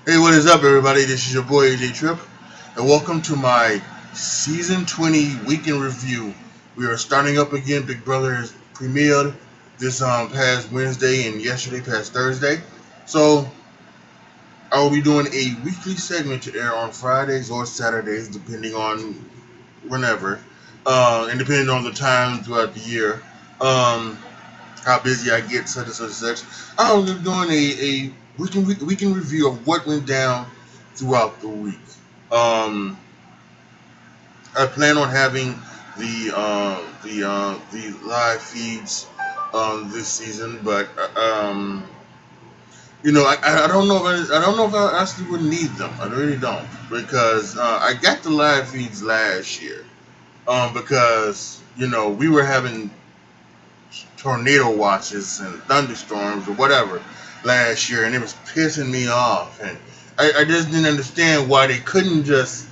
Hey, what is up, everybody? This is your boy AJ Trip, and welcome to my season 20 weekend review. We are starting up again. Big Brother has premiered this past Wednesday and yesterday past Thursday. So I will be doing a weekly segment to air on Fridays or Saturdays, depending on whenever, and depending on the time throughout the year. Um, how busy I get, such and such and such. I'll be doing a weekend review of what went down throughout the week. Um, I plan on having the live feeds this season, but I don't know if I don't know if I actually would need them. I really don't because I got the live feeds last year because we were having tornado watches and thunderstorms or whatever last year, and it was pissing me off. And I just didn't understand why they couldn't just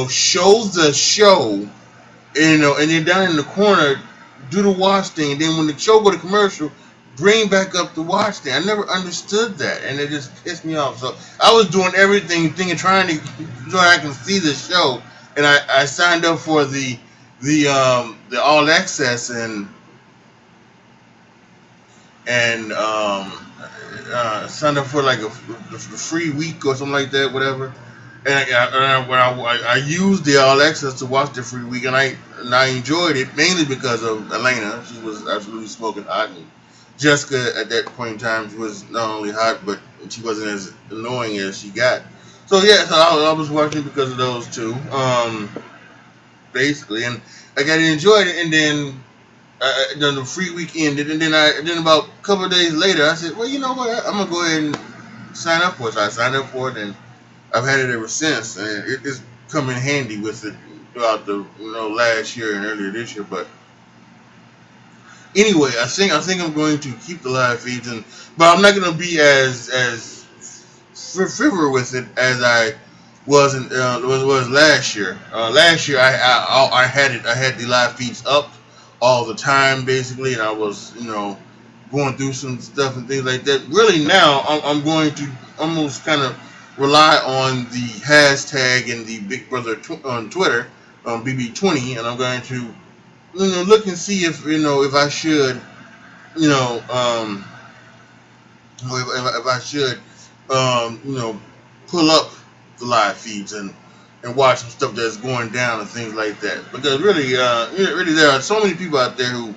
show the show, and then down in the corner do the watch thing, and then when the show go to commercial, bring back up the watch thing. I never understood that, and it just pissed me off. So I was doing everything, thinking, trying to so I can see the show, and I signed up for the all access and signed up for like a free week or something like that, whatever. And I used the all access to watch the free week, and I enjoyed it mainly because of Elena. She was absolutely smoking hot, and Jessica at that point in time, she was not only hot, but she wasn't as annoying as she got. So yeah, so I was watching because of those two, basically, and I got to enjoy it. And then then the free week ended, and then about a couple of days later, I said, well, you know what, I'm gonna go ahead and sign up for it. So I signed up for it, and I've had it ever since, and it's come in handy with it throughout the last year and earlier this year. But anyway, I think I'm going to keep the live feeds, but I'm not going to be as fervor with it as I was last year. Last year I had it. I had the live feeds up all the time basically, and I was going through some stuff and things like that. Really now I'm going to almost kind of rely on the hashtag and the Big Brother on Twitter, BB20, and I'm going to look and see if I should you know um, if I should um, you know pull up the live feeds and watch some stuff that's going down and things like that. Because really there are so many people out there who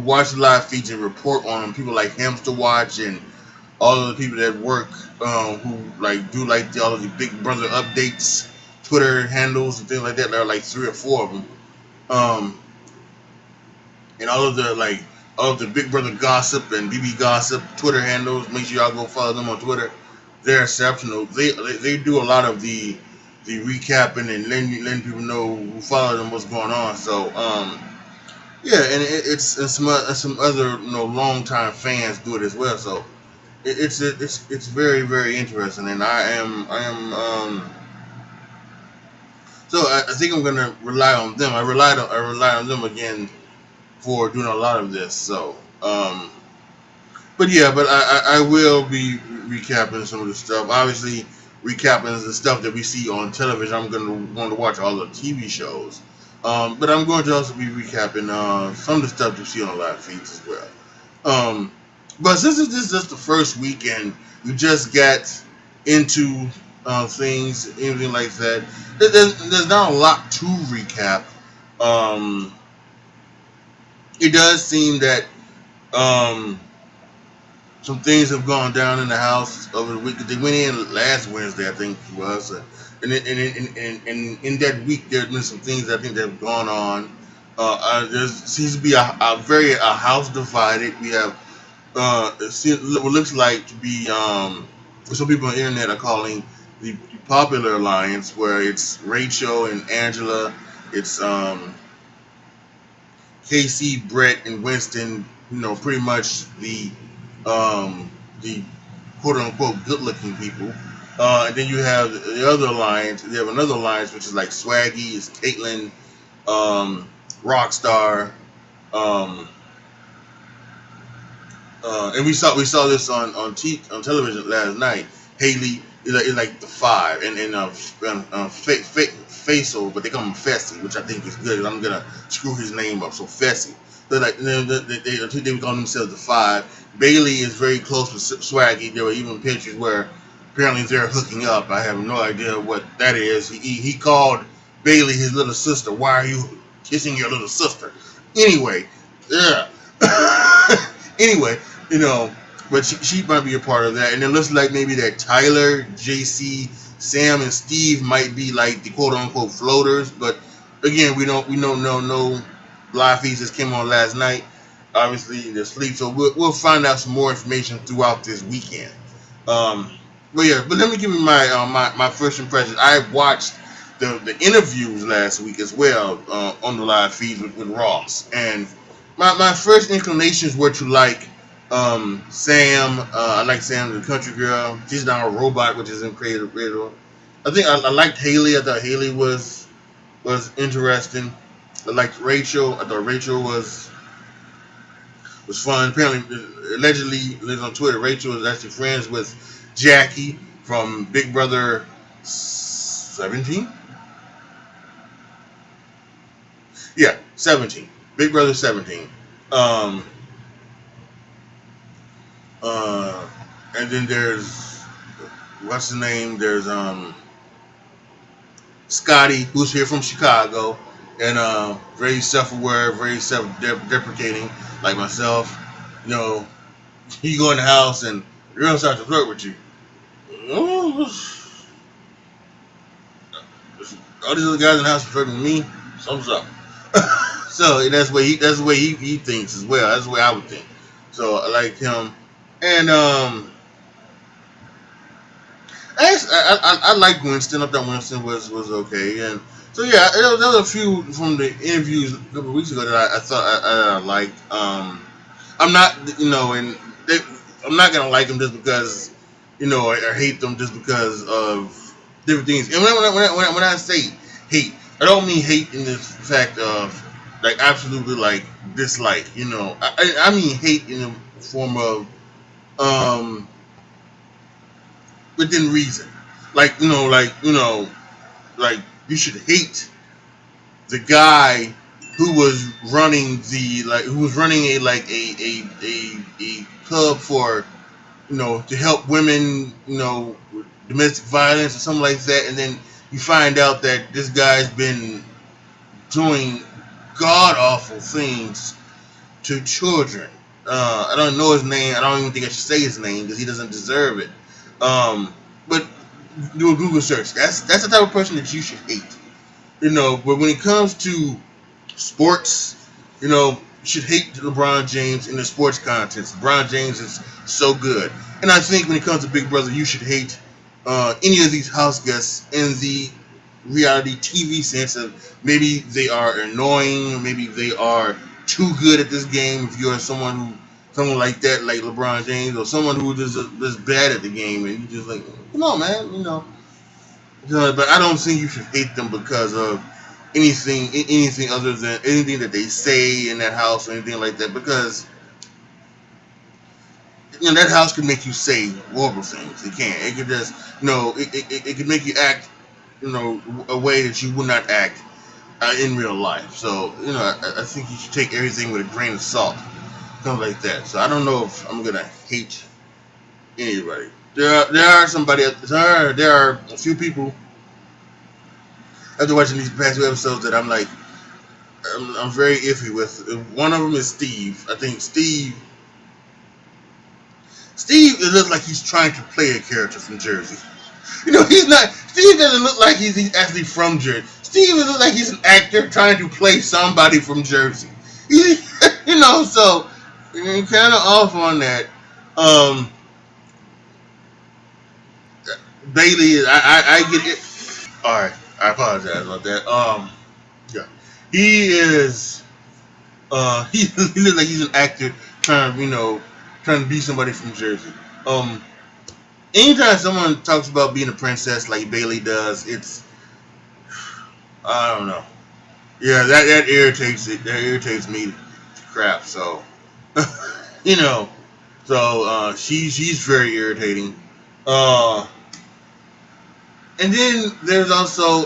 watch the live feeds and report on them. People like Hamster Watch and all of the people that work who like do like all of the Big Brother updates, Twitter handles and things like that. There are like three or four of them, um, and all of the Big Brother gossip and BB gossip Twitter handles. Make sure y'all go follow them on Twitter. They're exceptional. They do a lot of the recapping and letting people know who follow them what's going on. So yeah, and it's and some other long time fans do it as well. So it's very very interesting, and I am so I think I'm gonna rely on them. I rely on them again for doing a lot of this. So but yeah, but I will be recapping some of the stuff. Obviously, recapping the stuff that we see on television. I'm gonna want to watch all the TV shows. But I'm going to also be recapping some of the stuff you see on the live feeds as well. Um, but since this is just the first weekend, we just got into things, anything like that. There's not a lot to recap. Um, it does seem that um, some things have gone down in the house over the week. They went in last Wednesday, I think it was, in that week there's been some things I think that have gone on. There seems to be a house divided. We have what looks like to be some people on the internet are calling the popular alliance, where it's Rachel and Angela, it's Casey, Brett, and Winston. Pretty much the quote unquote good looking people. And then you have the other alliance. You have another alliance which is like Swaggy, it's Caitlyn, Rockstar, um, and we saw this on television last night. Haley It's like the five, and Faisal, but they call him Fessy, which I think is good. I'm gonna screw his name up. So Fessy. They're like they would call themselves the five. Bailey is very close with Swaggy. There were even pictures where apparently they're hooking up. I have no idea what that is. He called Bailey his little sister. Why are you kissing your little sister? Anyway, yeah. Anyway, but she might be a part of that. And it looks like maybe that Tyler, JC, Sam, and Steve might be like the quote unquote floaters. But again, we don't know no live feeds that came on last night. Obviously, they're asleep, so we'll find out some more information throughout this weekend. But let me give you my first impressions. I watched the interviews last week as well on the live feed with Ross, and my first inclinations were to like Sam. I like Sam, the country girl. She's now a robot, which is incredible. I think I liked Haley. I thought Haley was interesting. I liked Rachel. I thought Rachel was fun. Apparently, allegedly, lives on Twitter. Rachel is actually friends with Jackie from Big Brother 17. Yeah, 17. Big Brother 17. And then there's what's the name? There's Scotty, who's here from Chicago, and very self-aware, very self-deprecating, like myself. You go in the house and the girl starts to flirt with you. All these other guys in the house are flirting with me. Something's up. So that's the way he thinks as well. That's the way I would think. So I like him, and I like Winston. I thought Winston was okay, and so yeah, there was a few from the interviews a couple of weeks ago that I thought I liked. I'm not, and I'm not gonna like them just because, or hate them just because of different things. And when I say hate, I don't mean hate in the fact of like absolutely like dislike. I mean hate in the form of within reason. Like like you should hate the guy who was running a club for to help women with domestic violence or something like that, and then you find out that this guy's been doing god awful things to children. I don't know his name. I don't even think I should say his name because he doesn't deserve it. But do a Google search. That's the type of person that you should hate. But when it comes to sports, you should hate LeBron James in the sports context. LeBron James is so good. And I think when it comes to Big Brother, you should hate any of these house guests in the reality TV sense of maybe they are annoying, maybe they are too good at this game. If you're someone like that, like LeBron James, or someone who just bad at the game, and you just like, come on, man, But I don't think you should hate them because of anything other than anything that they say in that house or anything like that. Because that house can make you say horrible things. It can. It could just, it could make you act, a way that you would not act in real life. So, I think you should take everything with a grain of salt. Something like that. So I don't know if I'm gonna hate anybody. There are a few people after watching these past two episodes that I'm like, I'm very iffy with. One of them is Steve. I think Steve, it looks like he's trying to play a character from Jersey. He's not. Steve doesn't look like he's actually from Jersey. Steve looks like he's an actor trying to play somebody from Jersey. So you're kind of off on that. Bailey, I get it. All right, I apologize about that. Yeah, he is. He looks like he's an actor trying to be somebody from Jersey. Anytime someone talks about being a princess like Bailey does, it's, I don't know. Yeah, that irritates it. That irritates me to crap. So, so she's very irritating. And then there's also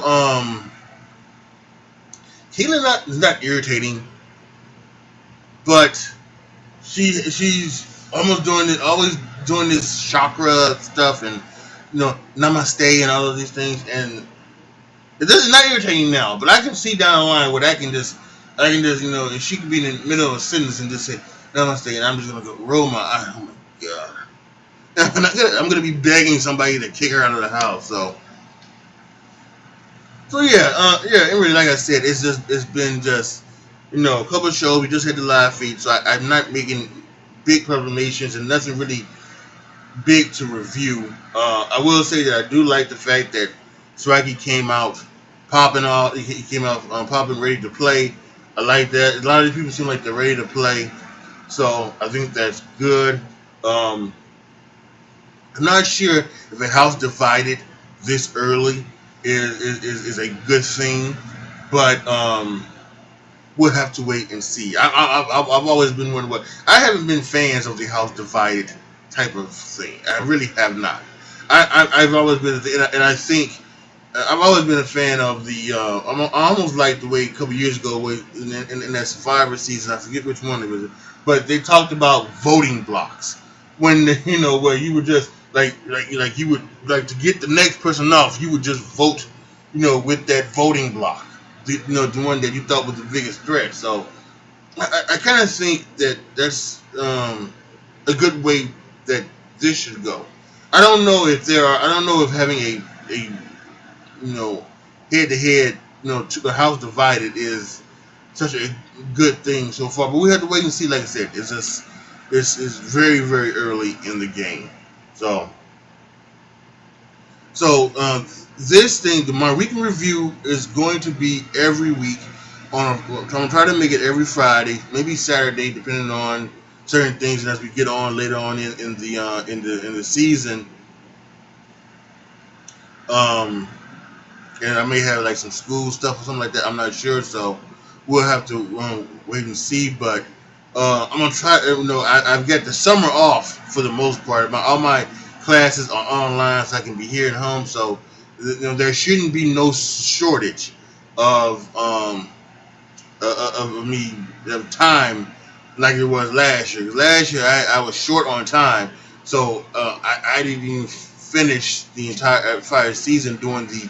Kayla is not irritating, but she's almost doing it, always doing this chakra stuff and namaste and all of these things, and it's not irritating now. But I can see down the line where I can just and she could be in the middle of a sentence and just say namaste, and I'm just gonna go roll my eye. Oh my god. I'm gonna be begging somebody to kick her out of the house. So yeah, and really, like I said, it's been just a couple of shows. We just had the live feed, so I'm not making big proclamations and nothing really big to review. I will say that I do like the fact that Swaggy came out popping off. He came out popping, ready to play. I like that. A lot of these people seem like they're ready to play, so I think that's good. Um, I'm not sure if a house divided this early is a good thing, but we'll have to wait and see. I've always been one of what I haven't been fans of the house divided type of thing. I really have not. I've always been, and I think I've always been a fan of the. I almost like the way a couple years ago, in that Survivor season, I forget which one it was, but they talked about voting blocks when where you would just like you would like to get the next person off, you would just vote, with that voting block, the one that you thought was the biggest threat. So I kind of think that that's a good way that this should go. I don't know if having a head to head, to the house divided is such a good thing so far. But we have to wait and see. Like I said, it's very very early in the game. So this thing, my weekly review is going to be every week. I'm gonna try to make it every Friday, maybe Saturday, depending on certain things. And as we get on later on in the season, and I may have like some school stuff or something like that. I'm not sure, so we'll have to wait and see. But I'm gonna try. I've got the summer off for the most part. All my classes are online, so I can be here at home. So there shouldn't be no shortage of of time like it was last year. Last year I was short on time, so I didn't even finish the entire season doing the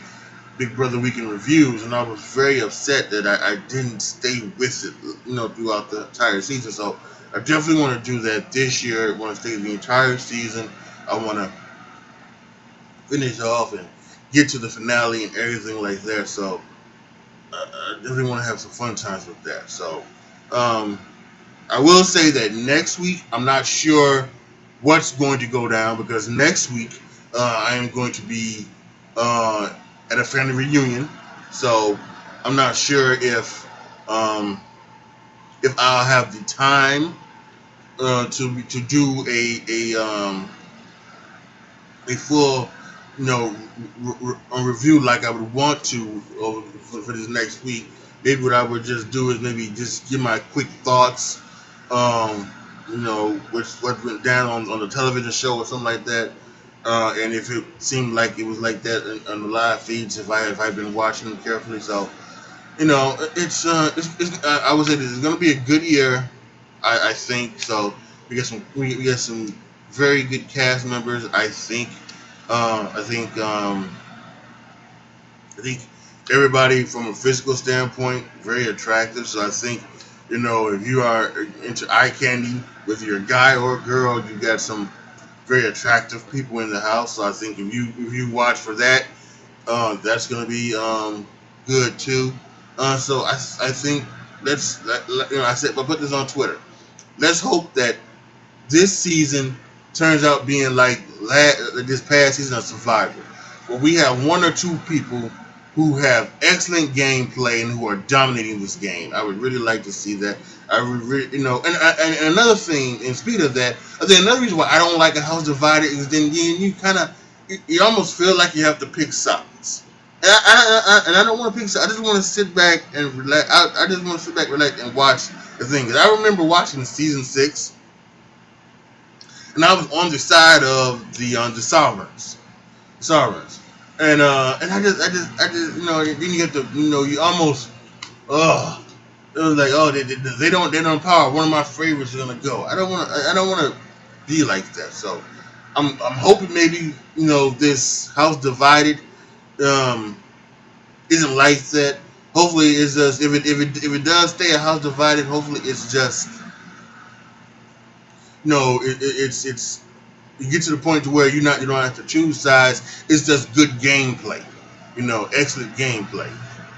Big Brother Weekend reviews, and I was very upset that I didn't stay with it, throughout the entire season. So I definitely want to do that this year. I want to stay the entire season. I want to finish off and get to the finale and everything like that. So I definitely want to have some fun times with that. So I will say that next week I'm not sure what's going to go down, because next week I am going to be at a family reunion. So I'm not sure if I'll have the time to do a full review like I would want to for this next week. Maybe what I would just do is maybe just give my quick thoughts, what went down on the television show or something like that. And if it seemed like it was like that on the live feeds, if I've been watching them carefully. So it's I would say this is going to be a good year. I think so. We got some very good cast members. I think everybody from a physical standpoint very attractive. So I think if you are into eye candy, whether you're a guy or a girl, you got some very attractive people in the house. So I think if you watch for that, that's going to be good too. So I think I put this on Twitter. Let's hope that this season turns out being like this past season of Survivor, where we have one or two people who have excellent gameplay and who are dominating this game. I would really like to see that. I would really, and another thing, and speaking of that, I think another reason why I don't like a house divided is then you almost feel like you have to pick sides. And I don't want to pick sides. I just want to sit back and relax. I just want to sit back, relax, and watch the thing. Because I remember watching season 6, and I was on the side of the Sovereigns. And I just, then you get the, you almost, ugh. It was like, oh, they don't empower. One of my favorites is gonna go. I don't want to be like that. So I'm hoping maybe this House Divided um isn't like that. Hopefully it's just if it does stay a House Divided. Hopefully it's just it's you get to the point to where you don't have to choose sides. It's just good gameplay. Excellent gameplay,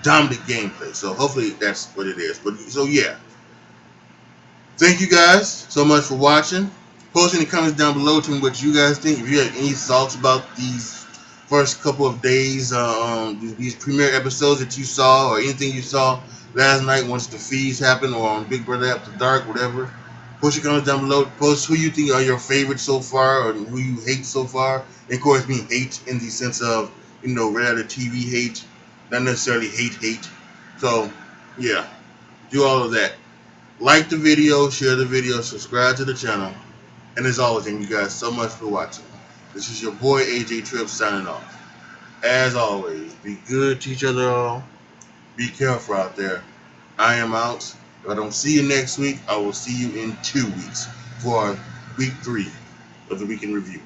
dominant gameplay. So hopefully that's what it is. But so yeah, thank you guys so much for watching. Post any comments down below to me what you guys think. If you have any thoughts about these first couple of days, these premiere episodes that you saw, or anything you saw last night once the feeds happened, or on Big Brother After Dark, whatever. Post your comments down below. Post who you think are your favorites so far, or who you hate so far. And of course, mean hate in the sense of reality TV hate, not necessarily hate. So yeah, do all of that. Like the video, share the video, subscribe to the channel. And as always, thank you guys so much for watching. This is your boy AJ Tripp signing off. As always, be good to each other all. Be careful out there. I am out. If I don't see you next week, I will see you in 2 weeks for week 3 of the Week in Review.